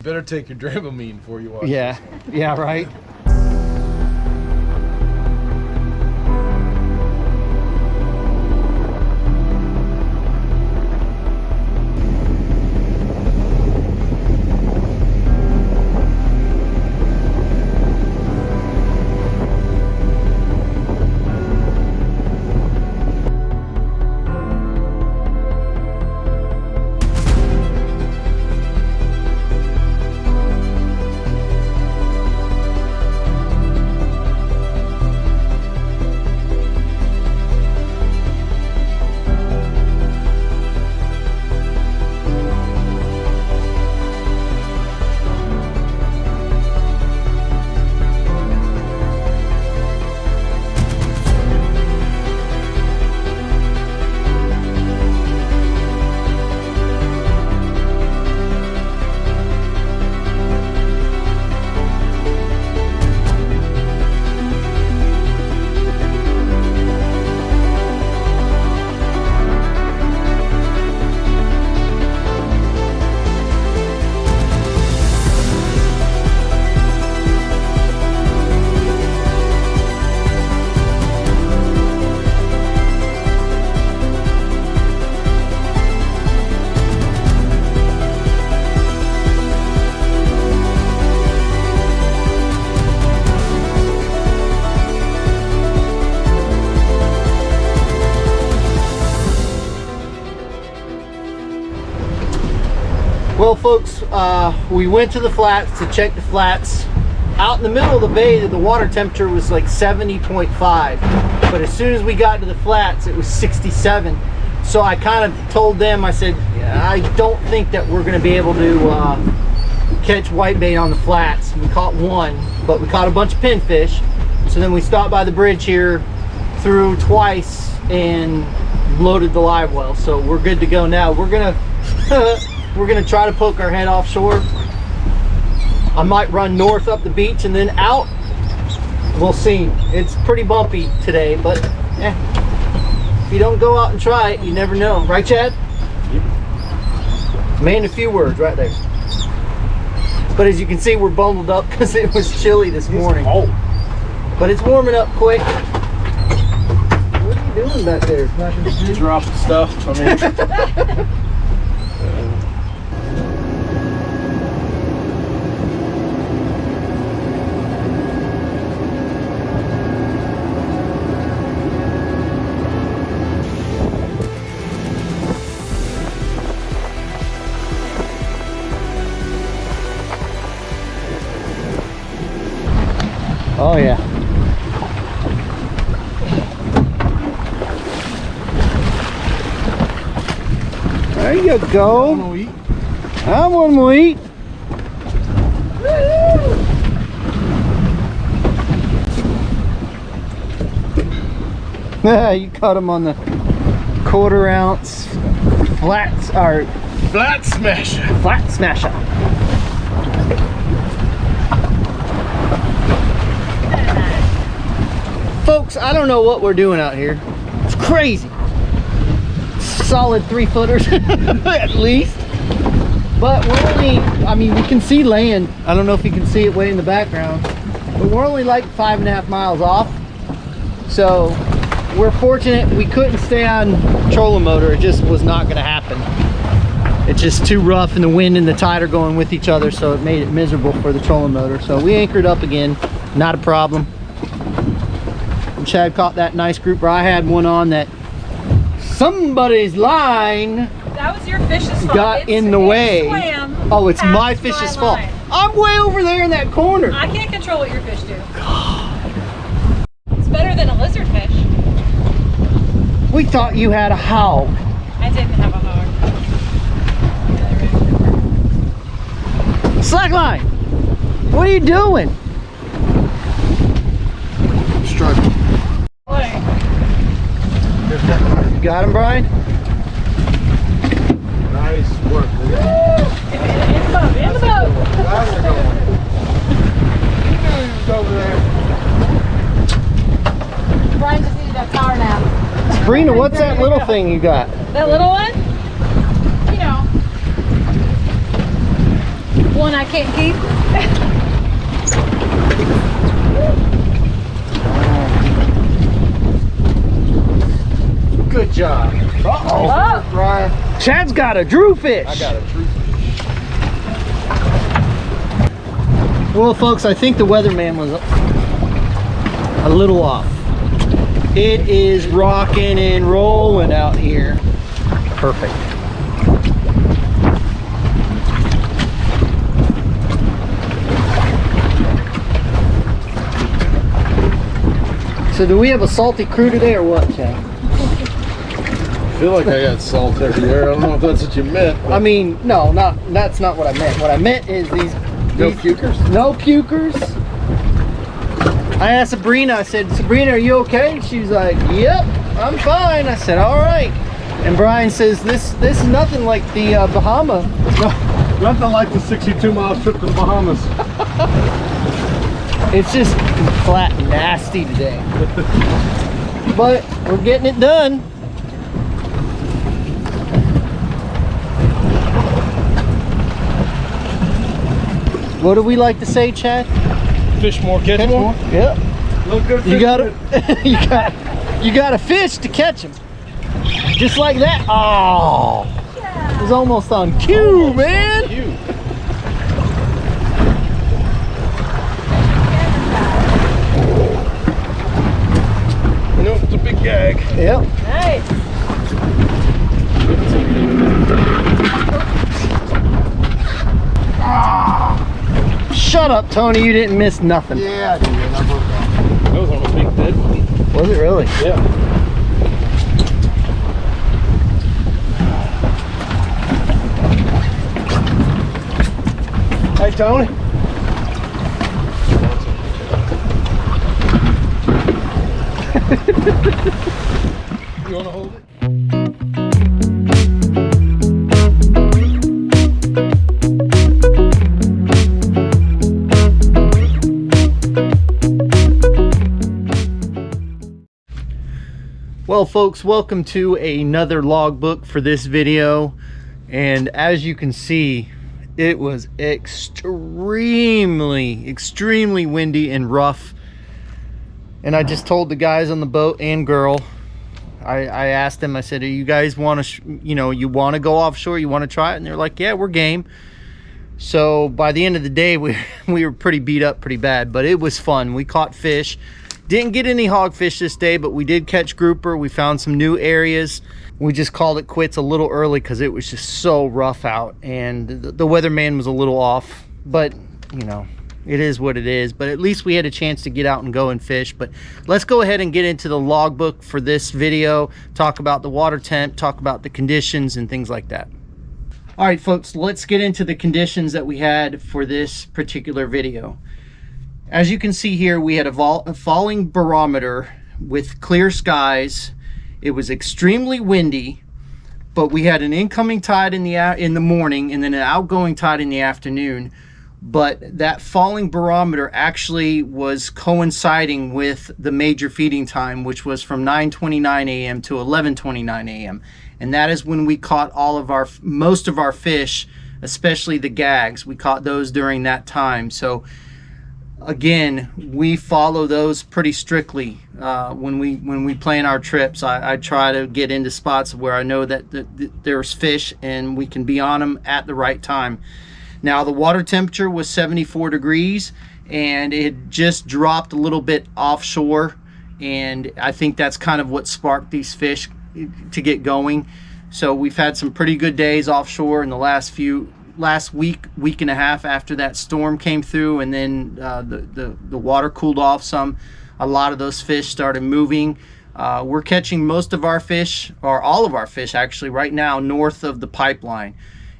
Better take your Dramamine before you watch. Yeah, yeah, right. Well, folks, we went to the flats to check the flats. Out in the middle of the bay, the water temperature was like 70.5, but as soon as we got to the flats, it was 67. So I kind of told them, I said, I don't think that we're going to be able to catch whitebait on the flats. We caught one, but we caught a bunch of pinfish. So then we stopped by the bridge here, threw twice, and loaded the live well. So we're good to go now. We're gonna we're gonna try to poke our head offshore. I might run north up the beach and then out. We'll see. It's pretty bumpy today, but if you don't go out and try it, you never know. Right, Chad? Yep. Man, a few words right there. But as you can see, we're bundled up because it was chilly this morning. But it's warming up quick. What are you doing back there? Dropping stuff. I mean. Oh yeah. There you go. I'm on my eat. You caught him on the 1/4 ounce flats or Flat smasher. Flat smasher. Folks, I don't know what we're doing out here. It's crazy. Solid 3-footers at least. But we're only, I mean, we can see land. I don't know if you can see it way in the background. But we're only like 5.5 miles off. So we're fortunate we couldn't stay on trolling motor. It just was not going to happen. It's just too rough and the wind and the tide are going with each other. So it made it miserable for the trolling motor. So we anchored up again. Not a problem. Chad caught that nice grouper. I had one on that somebody's line that was your fish's fault. Got in the way. Oh, it's my fish's fault. Line. I'm way over there in that corner. I can't control what your fish do. God. It's better than a lizard fish. We thought you had a hog. I didn't have a hog. Slackline, what are you doing? Struggling. You got him, Brian? Nice work. In the boat, in the boat. Over there. Brian just needed that power nap. Sabrina, what's that little thing you got? That little one? You know. One I can't keep. Good job. Oh. Ryan. Chad's got a drew fish. I got a true. Well, folks, I think the weatherman was a little off. It is rocking and rolling out here. Perfect. So do we have a salty crew today or what, Chad? I feel like I got salt everywhere. I don't know if that's what you meant. I mean, no, that's not what I meant. What I meant is these No pukers? No pukers. I asked Sabrina, I said, Sabrina, are you okay? She was like, yep, I'm fine. I said, all right. And Brian says, this is nothing like the Bahama. Nothing like the 62-mile trip to the Bahamas. It's just flat nasty today. But we're getting it done. What do we like to say, Chad? Fish more, catch more. Yep. Look good. You gotta, you gotta fish to catch them. Just like that. Oh, it was almost on cue, man. You. You know, it's a big gag. Yep. Nice. Shut up, Tony. You didn't miss nothing. Yeah, I did. That was on a big dead one. Was it really? Yeah. Hey, Tony. You want to hold it? Well, folks, welcome to another logbook for this video. And as you can see, it was extremely windy and rough. And I just told the guys on the boat and girl, I asked them, I said, do you guys want to, you want to go offshore? You want to try it? And they're like, yeah, we're game. So by the end of the day, we were pretty beat up pretty bad, but it was fun. We caught fish. Didn't get any hogfish this day, but we did catch grouper. We found some new areas. We just called it quits a little early because it was just so rough out, and the weatherman was a little off, but it is what it is. But at least we had a chance to get out and go and fish. But let's go ahead and get into the logbook for this video, talk about the water temp, talk about the conditions and things like that. All right, folks, let's get into the conditions that we had for this particular video. As you can see here, we had a falling barometer with clear skies. It was extremely windy, but we had an incoming tide in the morning and then an outgoing tide in the afternoon. But that falling barometer actually was coinciding with the major feeding time, which was from 9:29 a.m. to 11:29 a.m. And that is when we caught most of our fish, especially the gags. We caught those during that time. So again, we follow those pretty strictly when we plan our trips. I try to get into spots where I know that there's fish and we can be on them at the right time. Now the water temperature was 74 degrees and it just dropped a little bit offshore, and I think that's kind of what sparked these fish to get going. So we've had some pretty good days offshore in the last week and a half after that storm came through, and then the water cooled off some. A lot of those fish started moving. We're catching most of our fish, or all of our fish actually, right now north of the pipeline.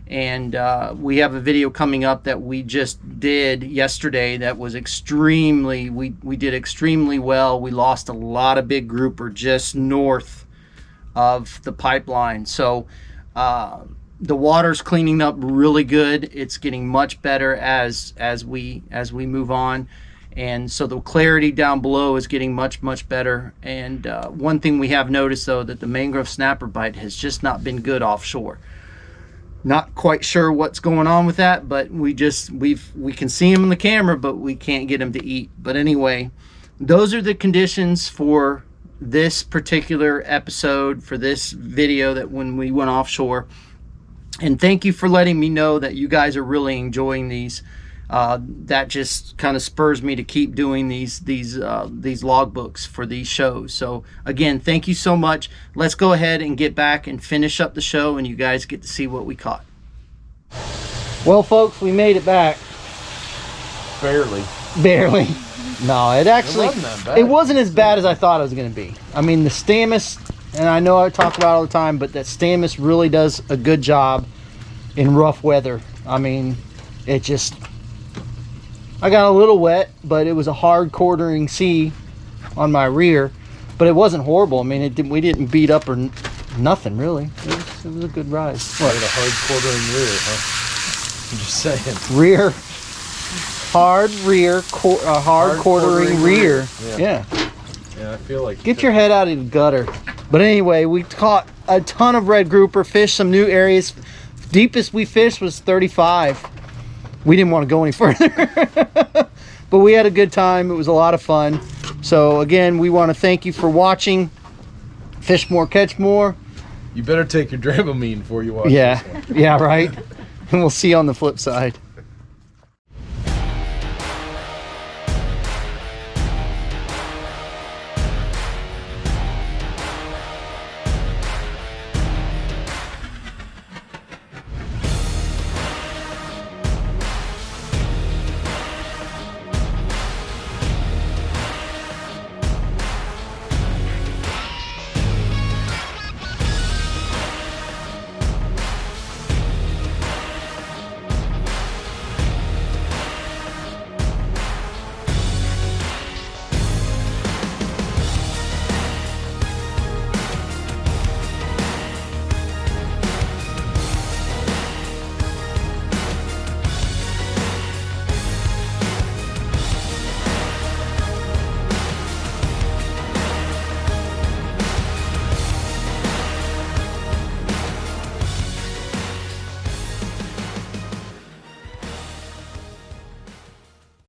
And we have a video coming up that we just did yesterday that was we did extremely well. We lost a lot of big grouper just north of the pipeline. So the water's cleaning up really good. It's getting much better as we move on, and so the clarity down below is getting much better. And one thing we have noticed though, that the mangrove snapper bite has just not been good offshore. Not quite sure what's going on with that, but we can see him in the camera, but we can't get him to eat. But anyway, those are the conditions for this particular episode, for this video, that when we went offshore. And thank you for letting me know that you guys are really enjoying these. That just kind of spurs me to keep doing these logbooks for these shows. So again, thank you so much. Let's go ahead and get back and finish up the show, and you guys get to see what we caught. Well, folks, we made it back. Barely. No, it actually wasn't that bad. It wasn't as bad as I thought it was going to be. I mean, the Stamus, and I know I talk about it all the time, but that Stamus really does a good job in rough weather. I mean, it just, I got a little wet, but it was a hard quartering sea on my rear, but it wasn't horrible. I mean, we didn't beat up or nothing really. It was a good ride. What? A hard quartering rear, huh? I'm just saying. Rear, hard rear, hard quartering rear. Yeah. Yeah, I feel like. Get your head out of the gutter. But anyway, we caught a ton of red grouper, fished some new areas. Deepest we fished was 35. We didn't want to go any further. But we had a good time. It was a lot of fun. So again, we want to thank you for watching. Fish more, catch more. You better take your Dramamine before you watch Yeah. this one. Yeah, right. And we'll see you on the flip side.